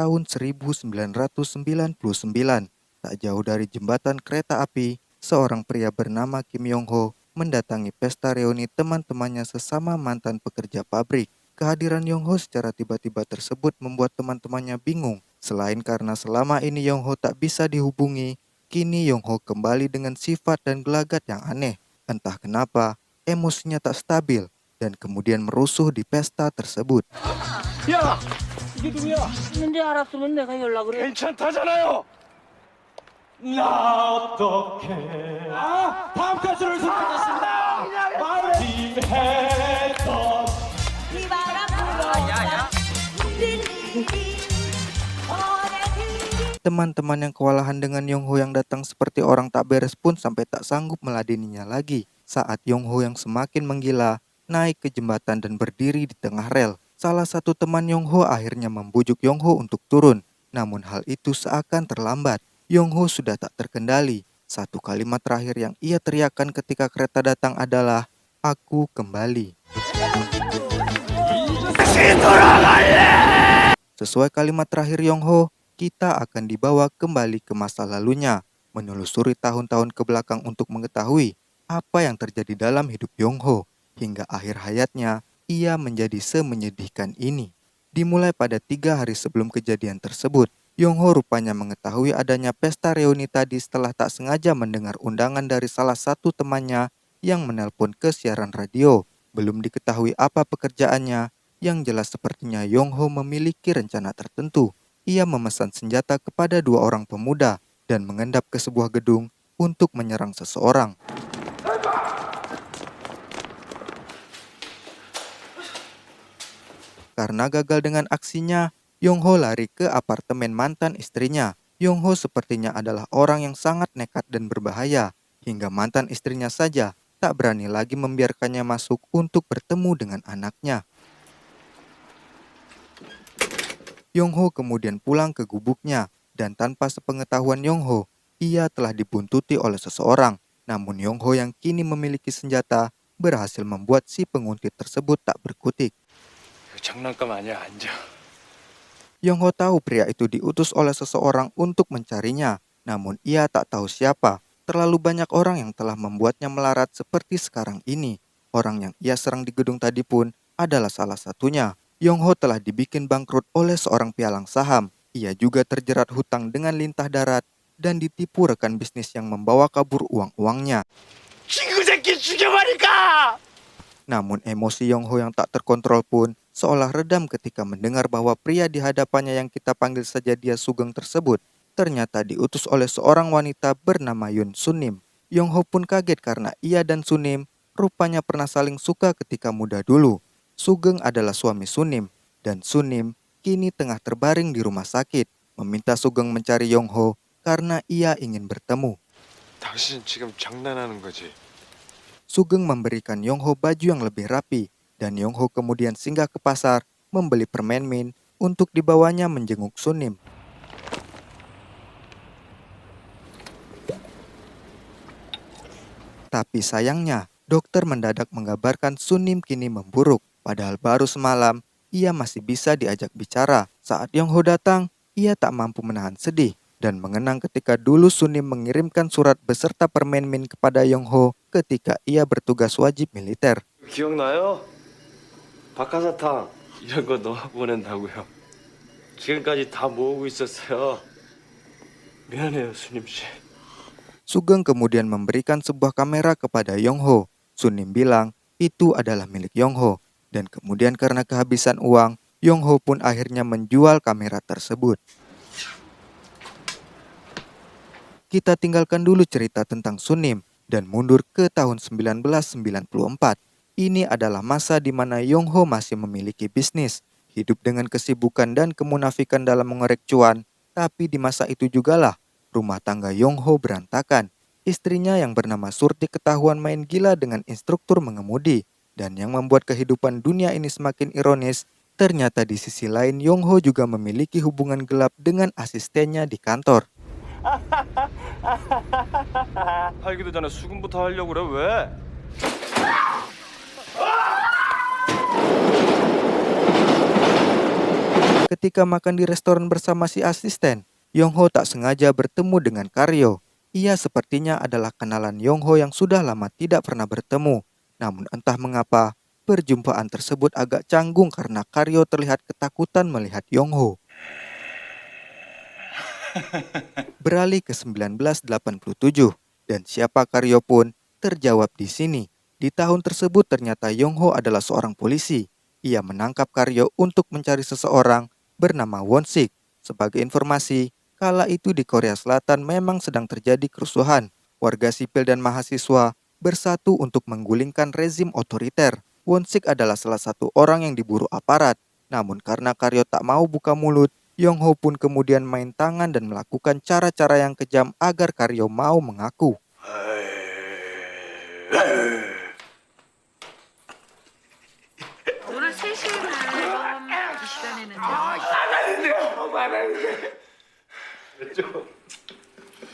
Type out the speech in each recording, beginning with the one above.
tahun 1999. Tak jauh dari jembatan kereta api, seorang pria bernama Kim Yong Ho mendatangi pesta reuni teman-temannya sesama mantan pekerja pabrik. Kehadiran Yong Ho secara tiba-tiba tersebut membuat teman-temannya bingung. Selain karena selama ini Yong Ho tak bisa dihubungi, kini Yong Ho kembali dengan sifat dan gelagat yang aneh. Entah kenapa, emosinya tak stabil dan kemudian merusuh di pesta tersebut. 야! 이게 누구야? 있는데 알았으면 내가 연락을 해. 괜찮다잖아요! 나 어떡해. 다음 가수를 선택했습니다. 말했던 Teman-teman yang kewalahan dengan Yong Ho yang datang seperti orang tak beres pun sampai tak sanggup meladeninya lagi. Saat Yong Ho yang semakin menggila naik ke jembatan dan berdiri di tengah rel, salah satu teman Yong Ho akhirnya membujuk Yong Ho untuk turun. Namun hal itu seakan terlambat. Yong Ho sudah tak terkendali. Satu kalimat terakhir yang ia teriakkan ketika kereta datang adalah, "Aku kembali." Sesuai kalimat terakhir Yong Ho, kita akan dibawa kembali ke masa lalunya, menelusuri tahun-tahun ke belakang untuk mengetahui apa yang terjadi dalam hidup Yong Ho hingga akhir hayatnya ia menjadi semenyedihkan ini. Dimulai pada 3 hari sebelum kejadian tersebut, Yong Ho rupanya mengetahui adanya pesta reuni tadi setelah tak sengaja mendengar undangan dari salah satu temannya yang menelpon ke siaran radio. Belum diketahui apa pekerjaannya, yang jelas sepertinya Yong Ho memiliki rencana tertentu. Ia memesan senjata kepada 2 orang pemuda dan mengendap ke sebuah gedung untuk menyerang seseorang. Karena gagal dengan aksinya, Yong Ho lari ke apartemen mantan istrinya. Yong Ho sepertinya adalah orang yang sangat nekat dan berbahaya, hingga mantan istrinya saja tak berani lagi membiarkannya masuk untuk bertemu dengan anaknya. Yong Ho kemudian pulang ke gubuknya, dan tanpa sepengetahuan Yong Ho, ia telah dibuntuti oleh seseorang. Namun Yong Ho yang kini memiliki senjata berhasil membuat si penguntit tersebut tak berkutik. 장난감 아니야, 앉아. Yong Ho tahu pria itu diutus oleh seseorang untuk mencarinya, namun ia tak tahu siapa. Terlalu banyak orang yang telah membuatnya melarat seperti sekarang ini. Orang yang ia serang di gedung tadi pun adalah salah satunya. Yong Ho telah dibikin bangkrut oleh seorang pialang saham. Ia juga terjerat hutang dengan lintah darat dan ditipu rekan bisnis yang membawa kabur uang-uangnya. 친구 새끼 죽여버릴까! Namun emosi Yong Ho yang tak terkontrol pun seolah redam ketika mendengar bahwa pria di hadapannya yang kita panggil saja dia Sugeng tersebut ternyata diutus oleh seorang wanita bernama Yoon Sunim. Yong Ho pun kaget karena ia dan Sunim rupanya pernah saling suka ketika muda dulu. Sugeng adalah suami Sunim dan Sunim kini tengah terbaring di rumah sakit, meminta Sugeng mencari Yong Ho karena ia ingin bertemu. 당신 지금 장난하는 거지? Sugeng memberikan Yong Ho baju yang lebih rapi, dan Yong Ho kemudian singgah ke pasar membeli permen min untuk dibawanya menjenguk Sunim. Tapi sayangnya, dokter mendadak mengabarkan Sunim kini memburuk. Padahal baru semalam, ia masih bisa diajak bicara. Saat Yong Ho datang, ia tak mampu menahan sedih dan mengenang ketika dulu Sunim mengirimkan surat beserta permen min kepada Yong Ho ketika ia bertugas wajib militer. 기억나요? 박하사탕 이런 거 넣어 보낸다고요. 지금까지 다 모으고 있었어요. 미안해요, 수님 씨. Sugeng kemudian memberikan sebuah kamera kepada Yong Ho. Sunim bilang itu adalah milik Yong Ho. Dan kemudian karena kehabisan uang, Yong Ho pun akhirnya menjual kamera tersebut. Kita tinggalkan dulu cerita tentang Sunim dan mundur ke tahun 1994. Ini adalah masa di mana Yong Ho masih memiliki bisnis, hidup dengan kesibukan dan kemunafikan dalam mengorek cuan. Tapi di masa itu jugalah rumah tangga Yong Ho berantakan. Istrinya yang bernama Surti ketahuan main gila dengan instruktur mengemudi. Dan yang membuat kehidupan dunia ini semakin ironis, ternyata di sisi lain Yong Ho juga memiliki hubungan gelap dengan asistennya di kantor. 팔기도 전에 수금부터 하려고 그래 왜? Ketika makan di restoran bersama si asisten, Yongho tak sengaja bertemu dengan Karyo. Ia sepertinya adalah kenalan Yongho yang sudah lama tidak pernah bertemu. Namun entah mengapa, perjumpaan tersebut agak canggung karena Karyo terlihat ketakutan melihat Yongho. Beralih ke 1987, dan siapa Karyo pun terjawab di sini. Di tahun tersebut ternyata Yongho adalah seorang polisi. Ia menangkap Karyo untuk mencari seseorang bernama Won-sik. Sebagai informasi, kala itu di Korea Selatan memang sedang terjadi kerusuhan. Warga sipil dan mahasiswa bersatu untuk menggulingkan rezim otoriter. Won-sik adalah salah satu orang yang diburu aparat. Namun karena Karyo tak mau buka mulut, Yongho pun kemudian main tangan dan melakukan cara-cara yang kejam agar Karyo mau mengaku. 오늘 3시에 앨범 이 시간에는요.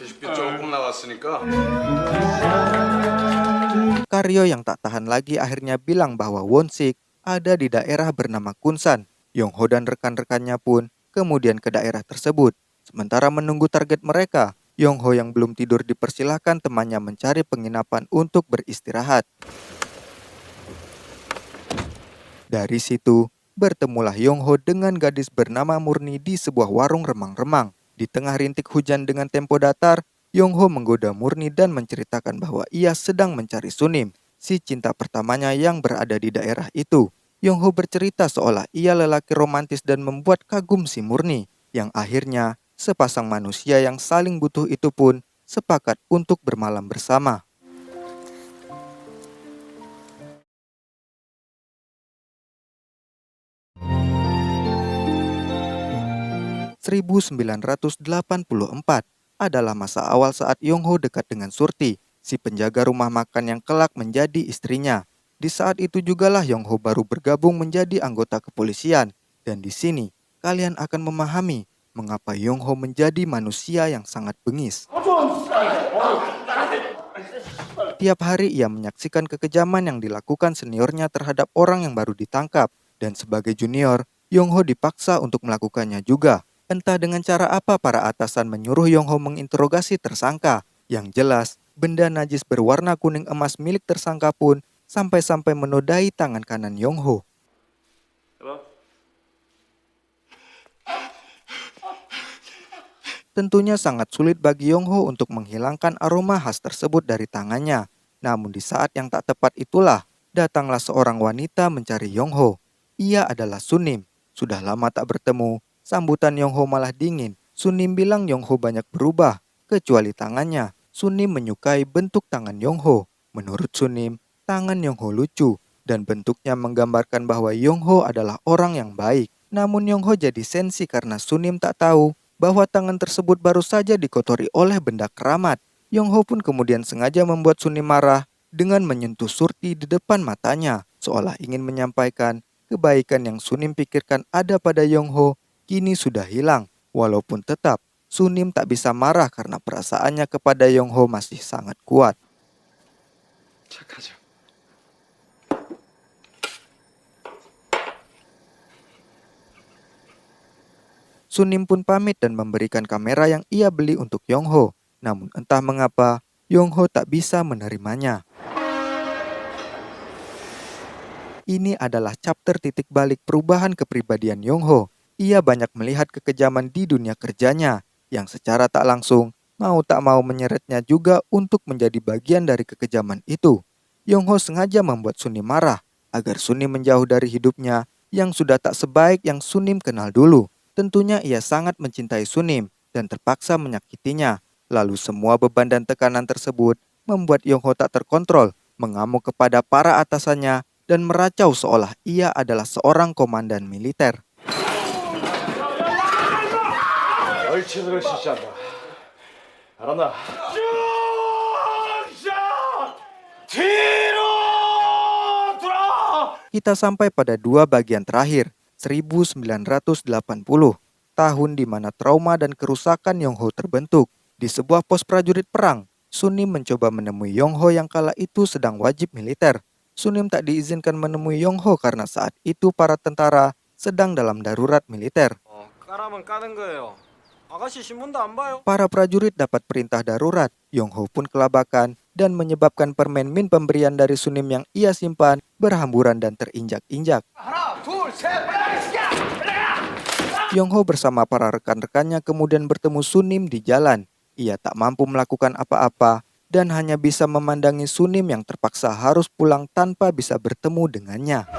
레시피 조금 나왔으니까 Karyo yang tak tahan lagi akhirnya bilang bahwa Won-sik ada di daerah bernama Kunsan. Yongho dan rekan-rekannya pun kemudian ke daerah tersebut. Sementara menunggu target mereka, Yongho yang belum tidur dipersilahkan temannya mencari penginapan untuk beristirahat. Dari situ, bertemulah Yongho dengan gadis bernama Murni di sebuah warung remang-remang. Di tengah rintik hujan dengan tempo datar, Yongho menggoda Murni dan menceritakan bahwa ia sedang mencari Sunim, si cinta pertamanya yang berada di daerah itu. Yongho bercerita seolah ia lelaki romantis dan membuat kagum si Murni, yang akhirnya sepasang manusia yang saling butuh itu pun sepakat untuk bermalam bersama. ...1984 adalah masa awal saat Yongho dekat dengan Surti, si penjaga rumah makan yang kelak menjadi istrinya. Di saat itu jugalah Yongho baru bergabung menjadi anggota kepolisian. Dan di sini, kalian akan memahami mengapa Yongho menjadi manusia yang sangat bengis. Tiap hari ia menyaksikan kekejaman yang dilakukan seniornya terhadap orang yang baru ditangkap. Dan sebagai junior, Yongho dipaksa untuk melakukannya juga. Entah dengan cara apa para atasan menyuruh Yongho menginterogasi tersangka. Yang jelas, benda najis berwarna kuning emas milik tersangka pun sampai-sampai menodai tangan kanan Yongho. Tentunya sangat sulit bagi Yongho untuk menghilangkan aroma khas tersebut dari tangannya. Namun di saat yang tak tepat itulah, datanglah seorang wanita mencari Yongho. Ia adalah Sunim. Sudah lama tak bertemu. Sambutan Yongho malah dingin. Sunim bilang Yongho banyak berubah, kecuali tangannya. Sunim menyukai bentuk tangan Yongho. Menurut Sunim, tangan Yongho lucu, dan bentuknya menggambarkan bahwa Yongho adalah orang yang baik. Namun Yongho jadi sensi karena Sunim tak tahu bahwa tangan tersebut baru saja dikotori oleh benda keramat. Yongho pun kemudian sengaja membuat Sunim marah dengan menyentuh Surti di depan matanya, seolah ingin menyampaikan kebaikan yang Sunim pikirkan ada pada Yongho kini sudah hilang. Walaupun tetap, Sunim tak bisa marah karena perasaannya kepada Yongho masih sangat kuat. 착하죠. Sunim pun pamit dan memberikan kamera yang ia beli untuk Yongho. Namun entah mengapa, Yongho tak bisa menerimanya. Ini adalah chapter titik balik perubahan kepribadian Yongho. Ia banyak melihat kekejaman di dunia kerjanya, yang secara tak langsung mau tak mau menyeretnya juga untuk menjadi bagian dari kekejaman itu. Yongho sengaja membuat Sunim marah, agar Sunim menjauh dari hidupnya yang sudah tak sebaik yang Sunim kenal dulu. Tentunya ia sangat mencintai Sunim dan terpaksa menyakitinya. Lalu semua beban dan tekanan tersebut membuat Yongho tak terkontrol, mengamuk kepada para atasannya dan meracau seolah ia adalah seorang komandan militer. 얼친으로 시작한다. 알았나? 뒤로 돌아! Kita sampai pada dua bagian terakhir, 1980, tahun di mana trauma dan kerusakan Yongho terbentuk. Di sebuah pos prajurit perang, Sunim mencoba menemui Yongho yang kala itu sedang wajib militer. Sunim tak diizinkan menemui Yongho karena saat itu para tentara sedang dalam darurat militer. 까라면 까는 거예요. 아가씨 신문도 안 봐요? Para prajurit dapat perintah darurat. Yongho pun kelabakan dan menyebabkan permen min pemberian dari Sunim yang ia simpan berhamburan dan terinjak-injak. Yongho bersama para rekan-rekannya kemudian bertemu Sunim di jalan. Ia tak mampu melakukan apa-apa dan hanya bisa memandangi Sunim yang terpaksa harus pulang tanpa bisa bertemu dengannya.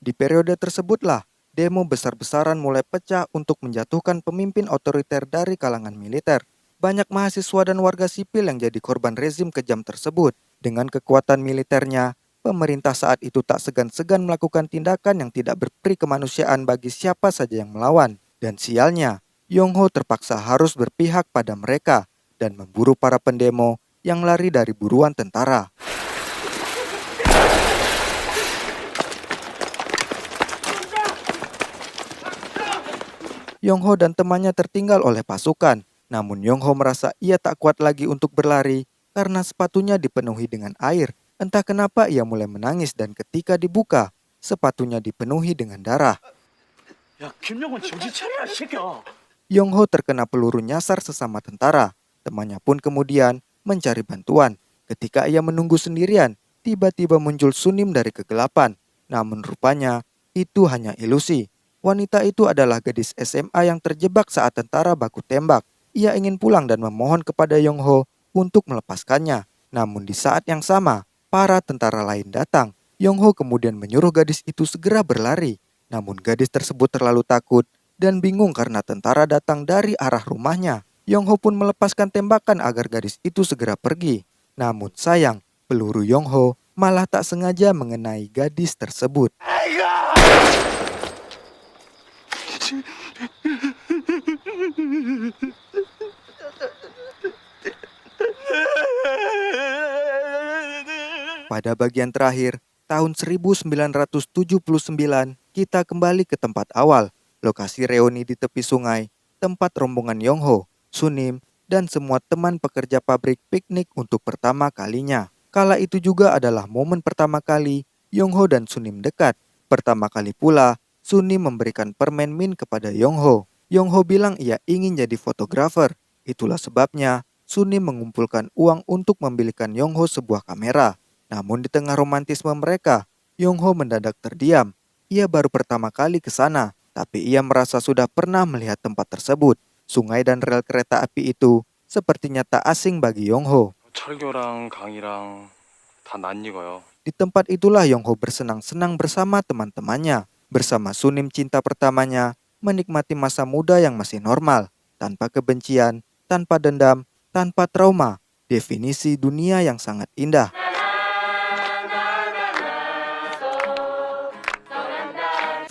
Di periode tersebutlah, demo besar-besaran mulai pecah untuk menjatuhkan pemimpin otoriter dari kalangan militer. Banyak mahasiswa dan warga sipil yang jadi korban rezim kejam tersebut. Dengan kekuatan militernya, pemerintah saat itu tak segan-segan melakukan tindakan yang tidak berperi kemanusiaan bagi siapa saja yang melawan. Dan sialnya, Yongho terpaksa harus berpihak pada mereka dan memburu para pendemo yang lari dari buruan tentara. Yongho dan temannya tertinggal oleh pasukan. Namun Yongho merasa ia tak kuat lagi untuk berlari karena sepatunya dipenuhi dengan air. Entah kenapa ia mulai menangis dan ketika dibuka, sepatunya dipenuhi dengan darah. 야, 김영훈 정신 차려, 이 새끼야. Yongho terkena peluru nyasar sesama tentara. Temannya pun kemudian mencari bantuan. Ketika ia menunggu sendirian, tiba-tiba muncul Sunim dari kegelapan. Namun rupanya itu hanya ilusi. Wanita itu adalah gadis SMA yang terjebak saat tentara baku tembak. Ia ingin pulang dan memohon kepada Yongho untuk melepaskannya. Namun di saat yang sama, para tentara lain datang. Yongho kemudian menyuruh gadis itu segera berlari. Namun gadis tersebut terlalu takut dan bingung karena tentara datang dari arah rumahnya. Yongho pun melepaskan tembakan agar gadis itu segera pergi. Namun sayang, peluru Yongho malah tak sengaja mengenai gadis tersebut. Pada bagian terakhir, tahun 1979, kita kembali ke tempat awal, lokasi reuni di tepi sungai, tempat rombongan Yongho, Sunim, dan semua teman pekerja pabrik piknik untuk pertama kalinya. Kala itu juga adalah momen pertama kali Yongho dan Sunim dekat. Pertama kali pula, Sunim memberikan permen min kepada Yongho. Yongho bilang ia ingin jadi fotografer. Itulah sebabnya Sunim mengumpulkan uang untuk membelikan Yongho sebuah kamera. Namun di tengah romantisme mereka, Yongho mendadak terdiam. Ia baru pertama kali ke sana, tapi ia merasa sudah pernah melihat tempat tersebut. Sungai dan rel kereta api itu sepertinya tak asing bagi Yongho. 철교랑 강이랑 다 낯익어요. Di tempat itulah Yongho bersenang-senang bersama teman-temannya. Bersama Sunim cinta pertamanya, menikmati masa muda yang masih normal. Tanpa kebencian, tanpa dendam, tanpa trauma. Definisi dunia yang sangat indah.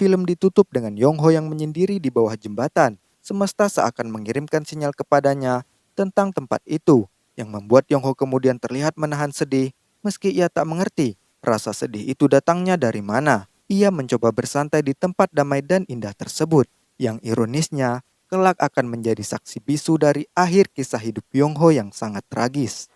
Film ditutup dengan Yongho yang menyendiri di bawah jembatan. Semesta seakan mengirimkan sinyal kepadanya tentang tempat itu, yang membuat Yongho kemudian terlihat menahan sedih, meski ia tak mengerti rasa sedih itu datangnya dari mana. Ia mencoba bersantai di tempat damai dan indah tersebut, yang ironisnya kelak akan menjadi saksi bisu dari akhir kisah hidup Yongho yang sangat tragis.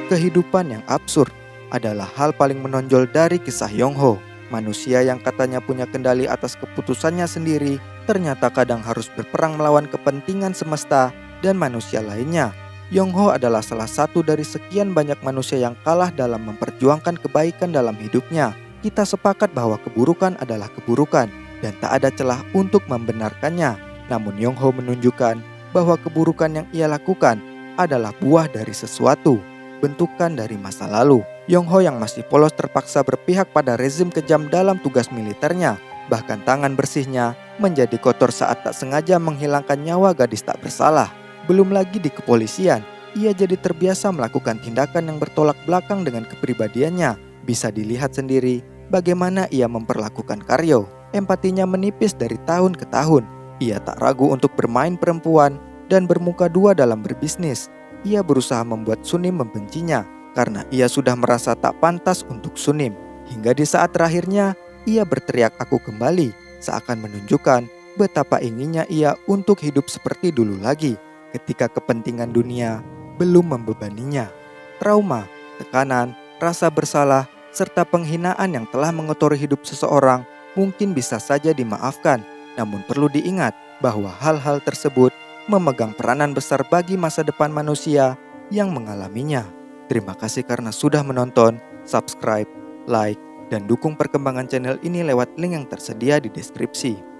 Kehidupan yang absurd adalah hal paling menonjol dari kisah Yongho. Manusia yang katanya punya kendali atas keputusannya sendiri, ternyata kadang harus berperang melawan kepentingan semesta dan manusia lainnya. Yongho adalah salah satu dari sekian banyak manusia yang kalah dalam memperjuangkan kebaikan dalam hidupnya. Kita sepakat bahwa keburukan adalah keburukan dan tak ada celah untuk membenarkannya. Namun Yongho menunjukkan bahwa keburukan yang ia lakukan adalah buah dari sesuatu, bentukan dari masa lalu. Yongho yang masih polos terpaksa berpihak pada rezim kejam dalam tugas militernya. Bahkan tangan bersihnya menjadi kotor saat tak sengaja menghilangkan nyawa gadis tak bersalah. Belum lagi di kepolisian, ia jadi terbiasa melakukan tindakan yang bertolak belakang dengan kepribadiannya. Bisa dilihat sendiri bagaimana ia memperlakukan Karyo. Empatinya menipis dari tahun ke tahun. Ia tak ragu untuk bermain perempuan dan bermuka dua dalam berbisnis. Ia berusaha membuat Sunim membencinya karena ia sudah merasa tak pantas untuk Sunim. Hingga di saat terakhirnya, ia berteriak aku kembali, seakan menunjukkan betapa inginnya ia untuk hidup seperti dulu lagi ketika kepentingan dunia belum membebaninya. Trauma, tekanan, rasa bersalah, serta penghinaan yang telah mengotori hidup seseorang mungkin bisa saja dimaafkan. Namun perlu diingat bahwa hal-hal tersebut memegang peranan besar bagi masa depan manusia yang mengalaminya. Terima kasih karena sudah menonton, subscribe, like, dan dukung perkembangan channel ini lewat link yang tersedia di deskripsi.